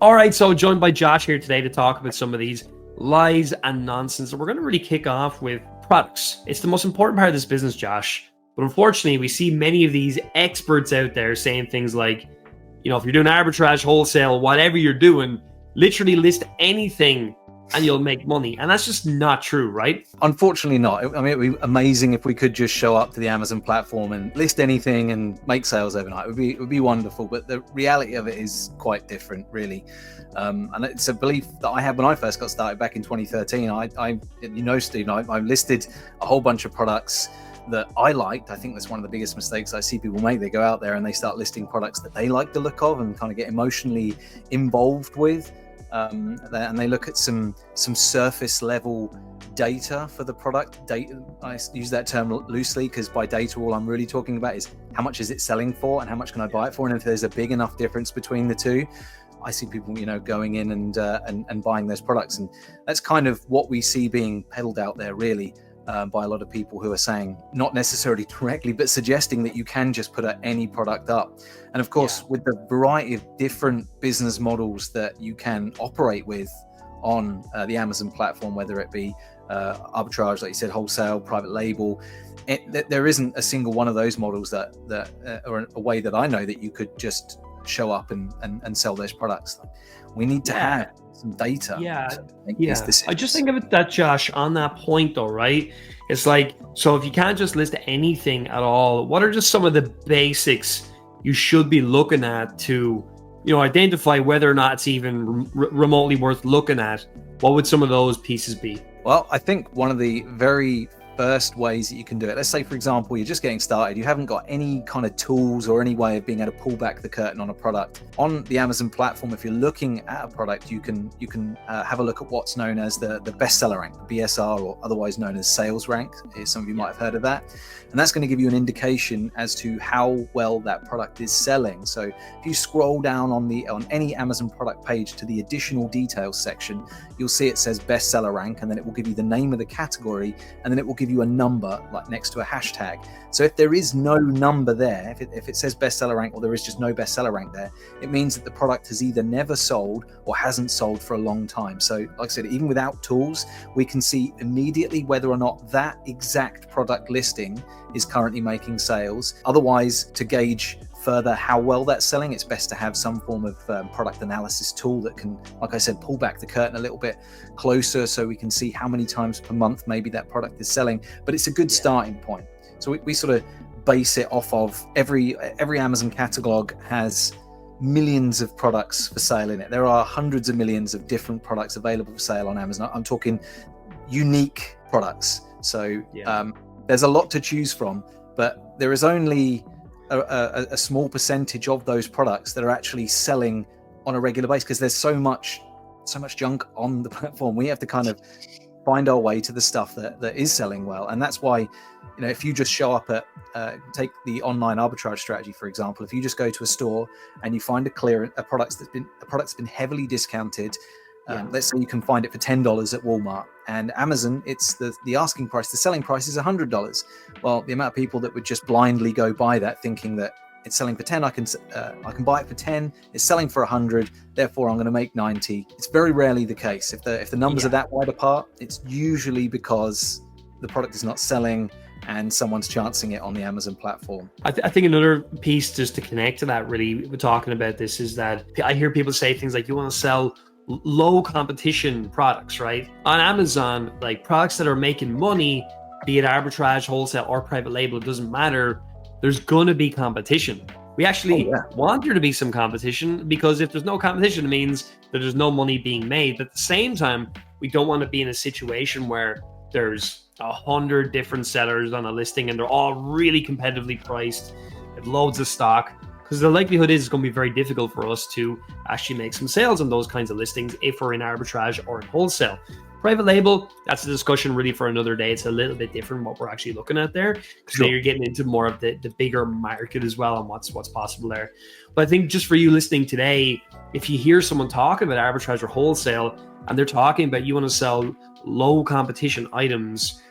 All right, so joined by Josh here today to talk about some of these lies and nonsense. And we're going to really kick off with products. It's the most important part of this business, Josh. But unfortunately, we see many of these experts out there saying things like, if you're doing arbitrage, wholesale, whatever you're doing, literally list anything and you'll make money. And that's just not true, right? Unfortunately not. I mean, it would be amazing if we could just show up to the Amazon platform and list anything and make sales overnight. It would be wonderful. But the reality of it is quite different, really. And it's a belief that I had when I first got started back in 2013. Steve, I listed a whole bunch of products that I liked. I think that's one of the biggest mistakes I see people make. They go out there and they start listing products that they like the look of and kind of get emotionally involved with. And they look at some surface level data for the product. Data, I use that term loosely because by data, all I'm really talking about is how much is it selling for and how much can I buy it for. And if there's a big enough difference between the two, I see people, going in and buying those products. And that's kind of what we see being peddled out there, really. By a lot of people who are saying, not necessarily directly, but suggesting that you can just put any product up. And of course, with the variety of different business models that you can operate with on the Amazon platform, whether it be arbitrage, like you said, wholesale, private label, there isn't a single one of those models that or a way that I know that you could just show up and sell those products. We need to have some data. I just think of it that, Josh, on that point though, right? It's like, so if you can't just list anything at all, what are just some of the basics you should be looking at to, identify whether or not it's even remotely worth looking at? What would some of those pieces be? Well, I think one of the very first ways that you can do it, let's say, for example, you're just getting started, you haven't got any kind of tools or any way of being able to pull back the curtain on a product. On the Amazon platform, if you're looking at a product, you can have a look at what's known as the bestseller rank, the BSR, or otherwise known as sales rank. Some of you might have heard of that. And that's going to give you an indication as to how well that product is selling. So if you scroll down on any Amazon product page to the additional details section, you'll see it says bestseller rank, and then it will give you the name of the category, and then it will give you a number like next to a hashtag. So if there is no number there, if it says bestseller rank or there is just no bestseller rank there, it means that the product has either never sold or hasn't sold for a long time. So like I said, even without tools, we can see immediately whether or not that exact product listing is currently making sales. Otherwise, to gauge further how well that's selling, it's best to have some form of product analysis tool that can, like I said, pull back the curtain a little bit closer so we can see how many times per month maybe that product is selling. But it's a good starting point. So we sort of base it off of every Amazon catalog has millions of products for sale in it. There are hundreds of millions of different products available for sale on Amazon. I'm talking unique products. So there's a lot to choose from, but there is only a small percentage of those products that are actually selling on a regular basis because there's so much junk on the platform. We have to kind of find our way to the stuff that is selling well. And that's why, if you just show up at, take the online arbitrage strategy, for example, if you just go to a store and you find a product that's been heavily discounted, let's say you can find it for $10 at Walmart, and Amazon, it's the asking price, the selling price is $100. Well, the amount of people that would just blindly go buy that thinking that it's selling for 10, I can buy it for 10, it's selling for 100, therefore I'm going to make 90. It's very rarely the case. If the numbers are that wide apart, it's usually because the product is not selling and someone's chancing it on the Amazon platform. I think another piece just to connect to that, really, we're talking about this, is that I hear people say things like, you want to sell low competition products, right? On Amazon, like products that are making money, be it arbitrage, wholesale, or private label, it doesn't matter. There's going to be competition. We actually want there to be some competition, because if there's no competition, it means that there's no money being made. But at the same time, we don't want to be in a situation where there's 100 different sellers on a listing and they're all really competitively priced, with loads of stock, because the likelihood is it's going to be very difficult for us to actually make some sales on those kinds of listings if we're in arbitrage or in wholesale. Private label, that's a discussion really for another day. It's a little bit different what we're actually looking at there, because now you're getting into more of the bigger market as well and what's possible there. But I think just for you listening today, if you hear someone talking about arbitrage or wholesale and they're talking about you want to sell low competition items,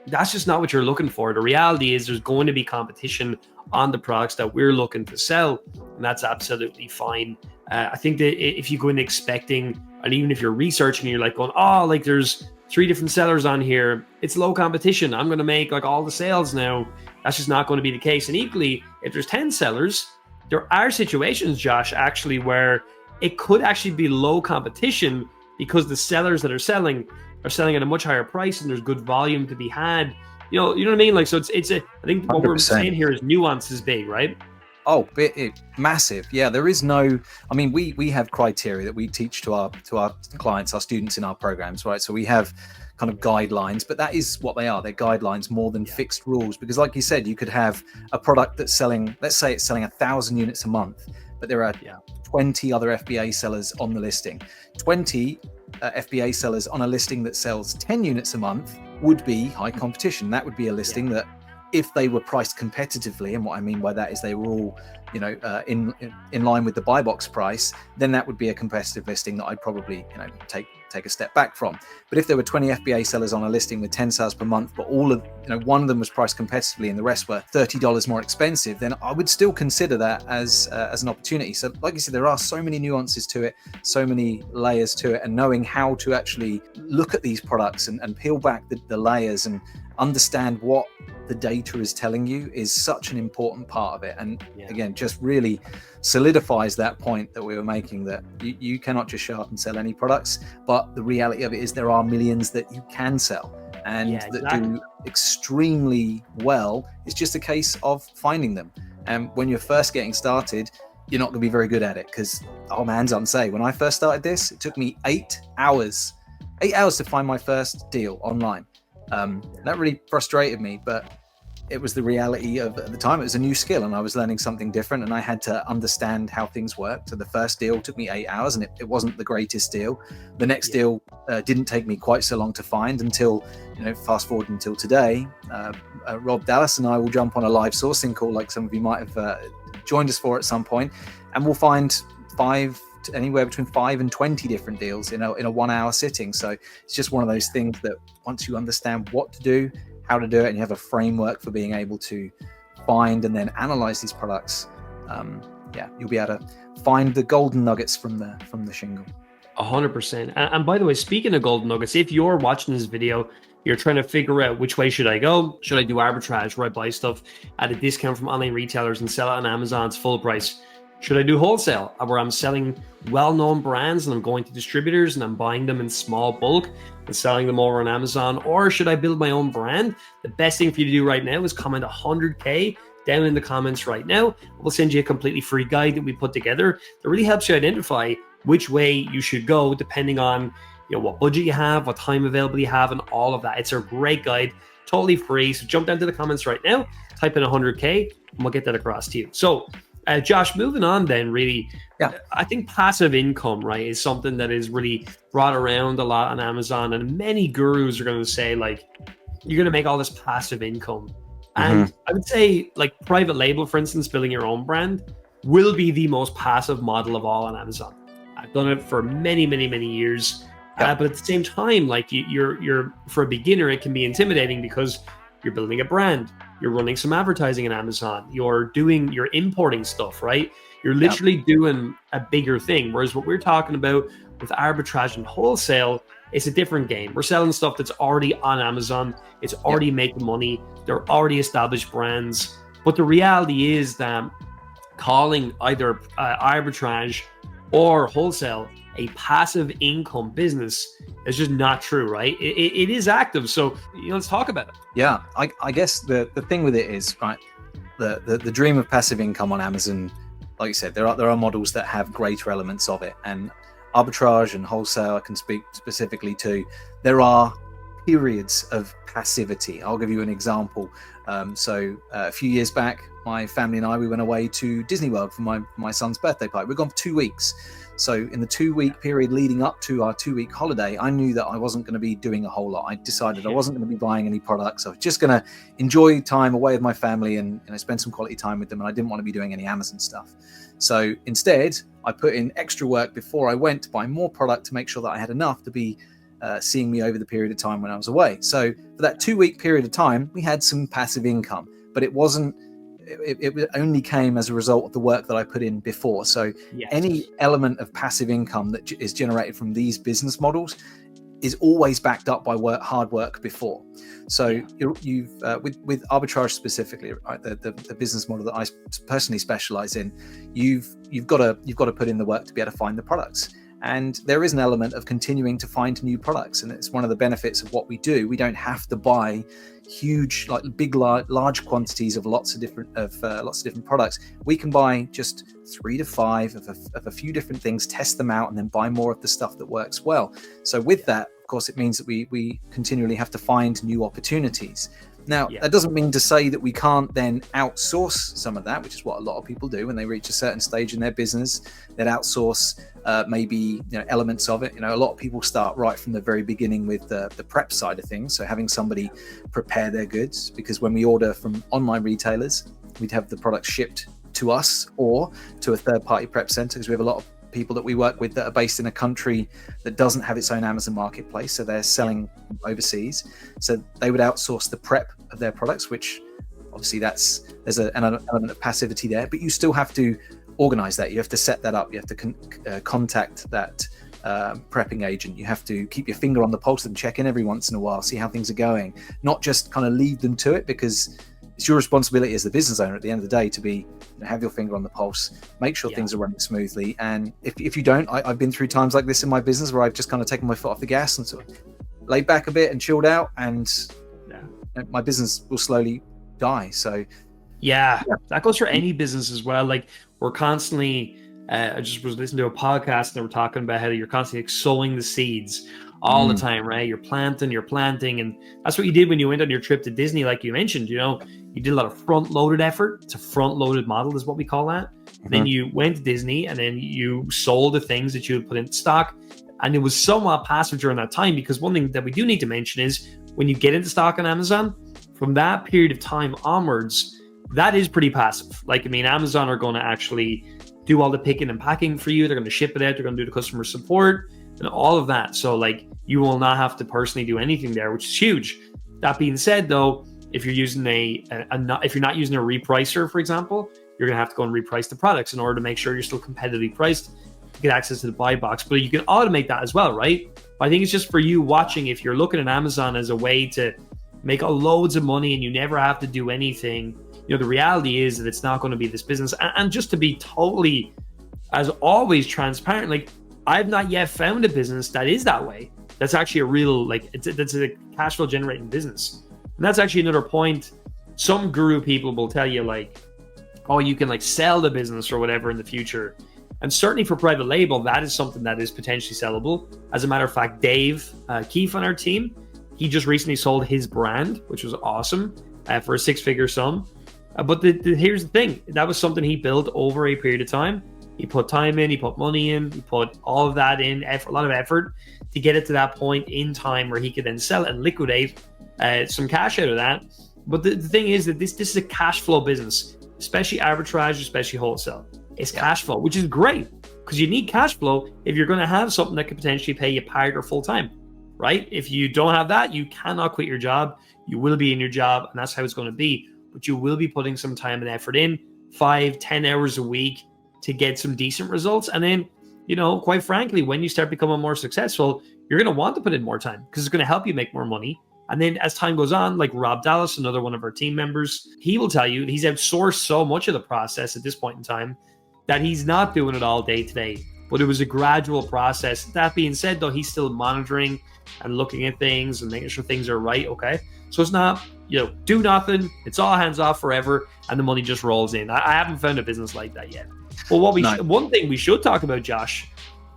that's just not what you're looking for. The reality is there's going to be competition on the products that we're looking to sell, and that's absolutely fine I think that if you go in expecting, and even if you're researching and you're like going, oh, like there's 3 different sellers on here, it's low competition, I'm going to make like all the sales now. That's just not going to be the case. And equally, if there's 10 sellers, there are situations, Josh, actually where it could actually be low competition because the sellers that are selling at a much higher price and there's good volume to be had. You know what I mean? Like, so it's I think what 100%. we're saying here is nuance is big, right? Oh, massive. Yeah, there is no, I mean, we have criteria that we teach to our clients, our students in our programs, right? So we have kind of guidelines, but that is what they are. They're guidelines more than fixed rules. Because like you said, you could have a product that's selling, let's say it's selling 1,000 units a month, but there are 20 other FBA sellers on the listing. 20 FBA sellers on a listing that sells 10 units a month would be high competition. That would be a listing that, if they were priced competitively, and what I mean by that is they were all, in line with the buy box price, then that would be a competitive listing that I'd probably, take a step back from. But if there were 20 FBA sellers on a listing with 10 sales per month, but all of, one of them was priced competitively and the rest were $30 more expensive, then I would still consider that as an opportunity. So like you said, there are so many nuances to it, so many layers to it, and knowing how to actually look at these products and peel back the layers and understand what the data is telling you is such an important part of it. And again, just really solidifies that point that we were making, that you cannot just show up and sell any products, but the reality of it is there are millions that you can sell and that do extremely well. It's just a case of finding them. And when you're first getting started, you're not going to be very good at it, because hands on say, when I first started this, it took me 8 hours to find my first deal online. That really frustrated me, but it was the reality of, at the time, it was a new skill and I was learning something different and I had to understand how things worked. So the first deal took me 8 hours and it wasn't the greatest deal. The next deal didn't take me quite so long to find until, fast forward until today. Rob Dallas and I will jump on a live sourcing call, like some of you might have joined us for at some point, and we'll find anywhere between 5 and 20 different deals in a 1 hour sitting. So it's just one of those things that once you understand what to do, how to do it, and you have a framework for being able to find and then analyze these products, you'll be able to find the golden nuggets from the shingle. 100%. And by the way, speaking of golden nuggets, if you're watching this video, you're trying to figure out which way should I go? Should I do arbitrage, where I buy stuff at a discount from online retailers and sell it on Amazon's full price? Should I do wholesale, where I'm selling well-known brands and I'm going to distributors and I'm buying them in small bulk and selling them over on Amazon? Or should I build my own brand? The best thing for you to do right now is comment 100K down in the comments right now. We'll send you a completely free guide that we put together that really helps you identify which way you should go, depending on what budget you have, what time available you have, and all of that. It's a great guide, totally free. So jump down to the comments right now, type in 100K, and we'll get that across to you. So Josh, moving on then, really, I think passive income, right, is something that is really brought around a lot on Amazon, and many gurus are going to say, like, you're going to make all this passive income. And I would say, like, private label, for instance, building your own brand will be the most passive model of all on Amazon. I've done it for many, many, many years. But at the same time, like, you're for a beginner, it can be intimidating because you're building a brand. You're running some advertising on Amazon. You're importing stuff, right? You're literally doing a bigger thing. Whereas what we're talking about with arbitrage and wholesale, it's a different game. We're selling stuff that's already on Amazon. It's already making money. They're already established brands. But the reality is that calling either arbitrage or wholesale a passive income business is just not true, right? It is active. So let's talk about it. Yeah, I guess the thing with it is, right, the dream of passive income on Amazon, like you said, there are models that have greater elements of it, and arbitrage and wholesale I can speak specifically to. There are periods of passivity. I'll give you an example. So a few years back, my family and I, we went away to Disney World for my son's birthday party. We're gone for 2 weeks. So in the 2-week period leading up to our 2-week holiday, I knew that I wasn't going to be doing a whole lot. I decided I wasn't going to be buying any products. I was just going to enjoy time away with my family and spend some quality time with them. And I didn't want to be doing any Amazon stuff. So instead, I put in extra work before I went to buy more product to make sure that I had enough to be seeing me over the period of time when I was away. So for that 2-week period of time, we had some passive income, but it wasn't it only came as a result of the work that I put in before. So Yes. any element of passive income that is generated from these business models is always backed up by hard work before. So you've with arbitrage specifically, right, the business model that I personally specialize in, you've got to put in the work to be able to find the products. And there is an element of continuing to find new products, and it's one of the benefits of what we do. We don't have to buy huge, like large quantities of lots of different products. We can buy just 3 to 5 of a few different things, test them out, and then buy more of the stuff that works well. So with that, of course, it means that we continually have to find new opportunities. Now, that doesn't mean to say that we can't then outsource some of that, which is what a lot of people do when they reach a certain stage in their business. They'd outsource maybe elements of it. A lot of people start right from the very beginning with the prep side of things. So having somebody prepare their goods, because when we order from online retailers, we'd have the product shipped to us or to a third-party prep center, because we have a lot of people that we work with that are based in a country that doesn't have its own Amazon marketplace, so they're selling overseas. So they would outsource the prep of their products, which obviously there's an element of passivity there, but you still have to organize that. You have to set that up. You have to contact that prepping agent. You have to keep your finger on the pulse and check in every once in a while, see how things are going, not just kind of leave them to it, because it's your responsibility as the business owner at the end of the day to have your finger on the pulse, make sure things are running smoothly. And if you don't, I've been through times like this in my business where I've just kind of taken my foot off the gas and sort of laid back a bit and chilled out, and my business will slowly die. So that goes for any business as well. Like, we're constantly I just was listening to a podcast and they were talking about how you're constantly sowing the seeds all the time, right? You're planting, and that's what you did when you went on your trip to Disney. Like you mentioned, you did a lot of front-loaded effort. It's a front-loaded model is what we call that. Then you went to Disney and then you sold the things that you had put in stock, and it was somewhat passive during that time, because one thing that we do need to mention is when you get into stock on Amazon, from that period of time onwards, that is pretty passive. Like, Amazon are going to actually do all the picking and packing for you. They're going to ship it out. They're going to do the customer support and all of that. So you will not have to personally do anything there, which is huge. That being said, though, if you're using if you're not using a repricer, for example, you're going to have to go and reprice the products in order to make sure you're still competitively priced to get access to the buy box. But you can automate that as well, right? But I think it's just for you watching, if you're looking at Amazon as a way to make loads of money and you never have to do anything, the reality is that it's not going to be this business. And just to be totally, as always, transparent, I've not yet found a business that is that way. That's actually a real, that's a cash flow generating business. And that's actually another point. Some guru people will tell you you can sell the business or whatever in the future. And certainly for private label, that is something that is potentially sellable. As a matter of fact, Dave Keefe on our team, he just recently sold his brand, which was awesome, for a 6-figure sum. But here's the thing. That was something he built over a period of time. He put time in, he put money in, he put all of that in, a lot of effort to get it to that point in time where he could then sell it and liquidate some cash out of that. But the thing is that this is a cash flow business, especially arbitrage, especially wholesale. It's cash flow, which is great, because you need cash flow if you're going to have something that could potentially pay you part or full time, right? If you don't have that, you cannot quit your job. You will be in your job, and that's how it's going to be. But you will be putting some time and effort in, 5-10 hours a week, to get some decent results. And then, quite frankly, when you start becoming more successful, you're going to want to put in more time, because it's going to help you make more money. And then as time goes on, like Rob Dallas, another one of our team members, he will tell you he's outsourced so much of the process at this point in time that he's not doing it all day to day. But it was a gradual process. That being said, though, he's still monitoring and looking at things and making sure things are right. Okay. So it's not, do nothing. It's all hands off forever, and the money just rolls in. I haven't found a business like that yet. Well, one thing we should talk about, Josh,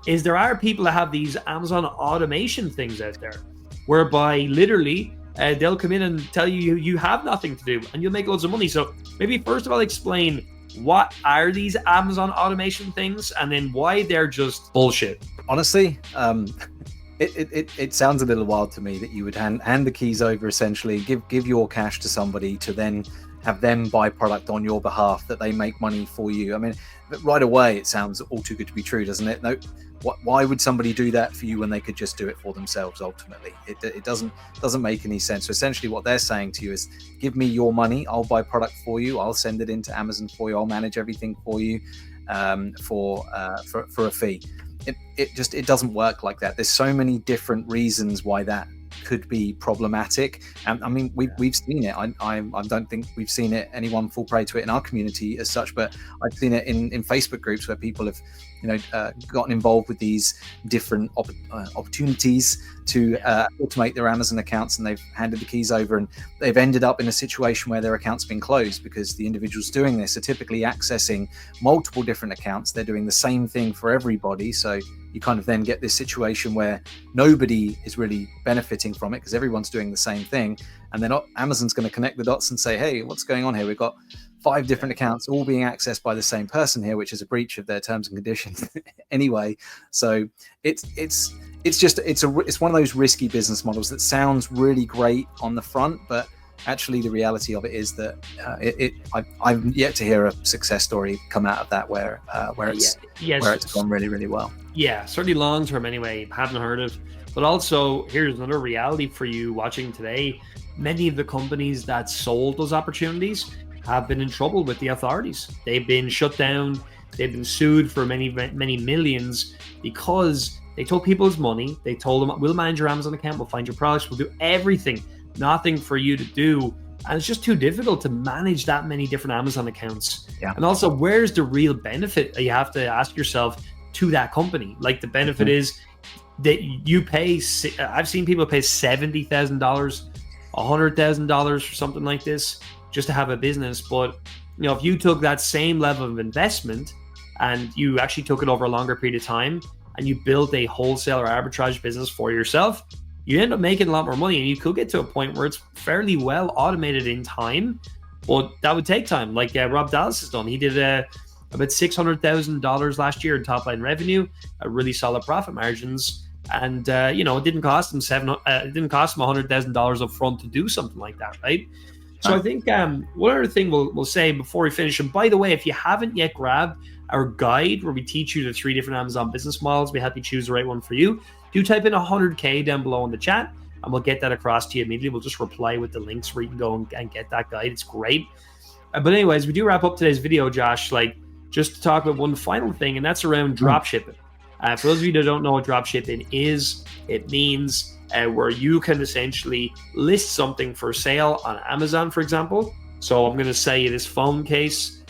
is there are people that have these Amazon automation things out there, whereby literally they'll come in and tell you have nothing to do and you'll make loads of money. So maybe first of all, explain what are these Amazon automation things, and then why they're just bullshit. Honestly, it sounds a little wild to me that you would hand the keys over, essentially give your cash to somebody to then have them buy product on your behalf, that they make money for you. I mean, right away, it sounds all too good to be true, doesn't it? No, why would somebody do that for you when they could just do it for themselves? Ultimately, it doesn't make any sense. So essentially, what they're saying to you is, give me your money, I'll buy product for you, I'll send it into Amazon for you, I'll manage everything for you, for a fee. It doesn't work like that. There's so many different reasons why that could be problematic. And I mean, we've seen it. I don't think we've seen it, anyone fall prey to it in our community as such, but I've seen it in Facebook groups where people have, gotten involved with these different opportunities to automate their Amazon accounts, and they've handed the keys over, and they've ended up in a situation where their account's been closed because the individuals doing this are typically accessing multiple different accounts. They're doing the same thing for everybody, so you kind of then get this situation where nobody is really benefiting from it because everyone's doing the same thing. And then Amazon's going to connect the dots and say, hey, what's going on here? We've got 5 different accounts all being accessed by the same person here, which is a breach of their terms and conditions anyway. So it's one of those risky business models that sounds really great on the front, but actually the reality of it is that I've yet to hear a success story come out of that where it's gone really, really well. Yeah, certainly long term anyway, haven't heard of. But also, here's another reality for you watching today. Many of the companies that sold those opportunities have been in trouble with the authorities. They've been shut down. They've been sued for many, many millions because they took people's money. They told them, we'll manage your Amazon account, we'll find your products, we'll do everything. Nothing for you to do. And it's just too difficult to manage that many different Amazon accounts. Yeah. And also, where's the real benefit? You have to ask yourself to that company. Like, the benefit is that you pay, I've seen people pay $70,000, $100,000 for something like this just to have a business. But, if you took that same level of investment and you actually took it over a longer period of time and you built a wholesale or arbitrage business for yourself, you end up making a lot more money, and you could get to a point where it's fairly well automated in time, but that would take time. Like Rob Dallas has done. He did about $600,000 last year in top line revenue, really solid profit margins, and it didn't cost him $100,000 up front to do something like that, right? So I think one other thing we'll say before we finish, and by the way, if you haven't yet grabbed our guide where we teach you the 3 different Amazon business models, we help you choose the right one for you, do type in 100K down below in the chat, and we'll get that across to you immediately. We'll just reply with the links where you can go and get that guide. It's great. But anyways, we do wrap up today's video, Josh, just to talk about one final thing, and that's around drop shipping. For those of you that don't know what drop shipping is, it means where you can essentially list something for sale on Amazon, for example. So I'm going to sell you this phone case.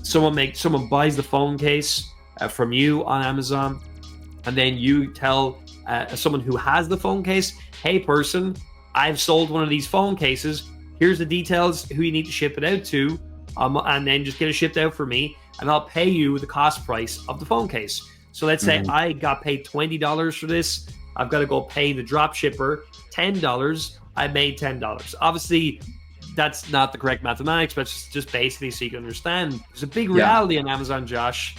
Someone buys the phone case from you on Amazon, and then you tell someone who has the phone case, hey person, I've sold one of these phone cases. Here's the details, who you need to ship it out to, and then just get it shipped out for me, and I'll pay you the cost price of the phone case. So let's say I got paid $20 for this. I've got to go pay the drop shipper $10. I made $10. Obviously, that's not the correct mathematics, but it's just basically so you can understand. There's a big reality on Amazon, Josh,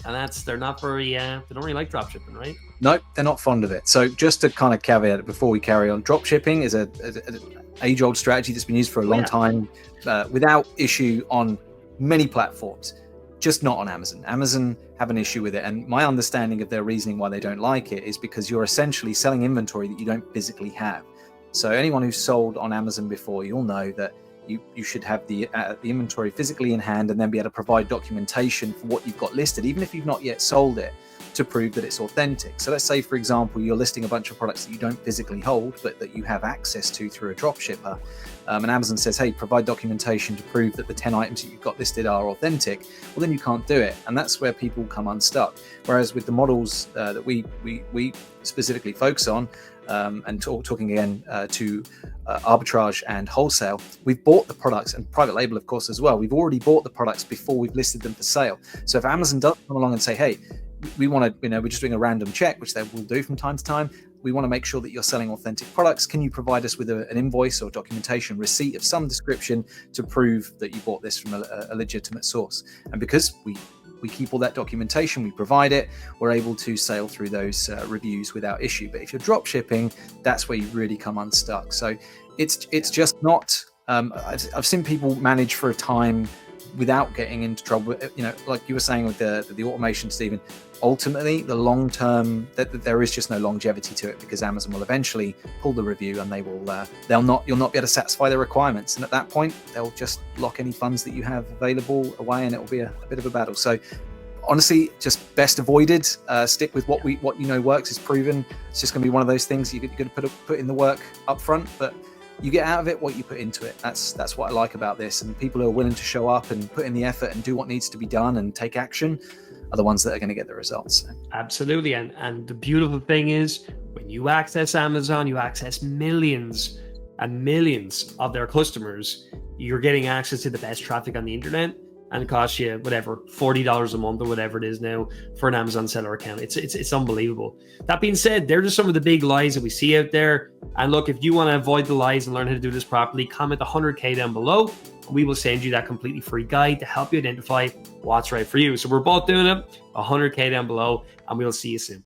and they're not very, they don't really like drop shipping, right? No, they're not fond of it. So just to kind of caveat it before we carry on, drop shipping is an age-old strategy that's been used for a long time without issue on many platforms, just not on Amazon. Amazon have an issue with it, and my understanding of their reasoning why they don't like it is because you're essentially selling inventory that you don't physically have. So anyone who's sold on Amazon before, you'll know that you should have the inventory physically in hand and then be able to provide documentation for what you've got listed, even if you've not yet sold it, to prove that it's authentic. So let's say, for example, you're listing a bunch of products that you don't physically hold, but that you have access to through a drop shipper. And Amazon says, hey, provide documentation to prove that the 10 items that you've got listed are authentic. Well, then you can't do it. And that's where people come unstuck. Whereas with the models that we specifically focus on, and talking again to arbitrage and wholesale, we've bought the products, and private label, of course, as well. We've already bought the products before we've listed them for sale. So if Amazon does come along and say, hey, we want to, we're just doing a random check, which they will do from time to time. We want to make sure that you're selling authentic products. Can you provide us with an invoice or documentation receipt of some description to prove that you bought this from a legitimate source? And because we keep all that documentation, we provide it, we're able to sail through those reviews without issue. But if you're drop shipping, that's where you really come unstuck. So it's just not I've seen people manage for a time without getting into trouble. You know, like you were saying with the automation, Stephen, ultimately the long term, that there is just no longevity to it, because Amazon will eventually pull the review and you'll not be able to satisfy their requirements, and at that point they'll just lock any funds that you have available away, and it will be a bit of a battle. So honestly, just best avoided. Stick with what you know works, is proven. It's just going to be one of those things you're going to put in the work up front, but you get out of it what you put into it. That's what I like about this. And people who are willing to show up and put in the effort and do what needs to be done and take action are the ones that are going to get the results. Absolutely. And the beautiful thing is, when you access Amazon, you access millions and millions of their customers. You're getting access to the best traffic on the internet, and it costs you whatever, $40 a month or whatever it is now for an Amazon seller account. It's unbelievable. That being said, they're just some of the big lies that we see out there. And look, if you want to avoid the lies and learn how to do this properly, comment 100K down below. We will send you that completely free guide to help you identify what's right for you. So we're both doing it. 100K down below, and we'll see you soon.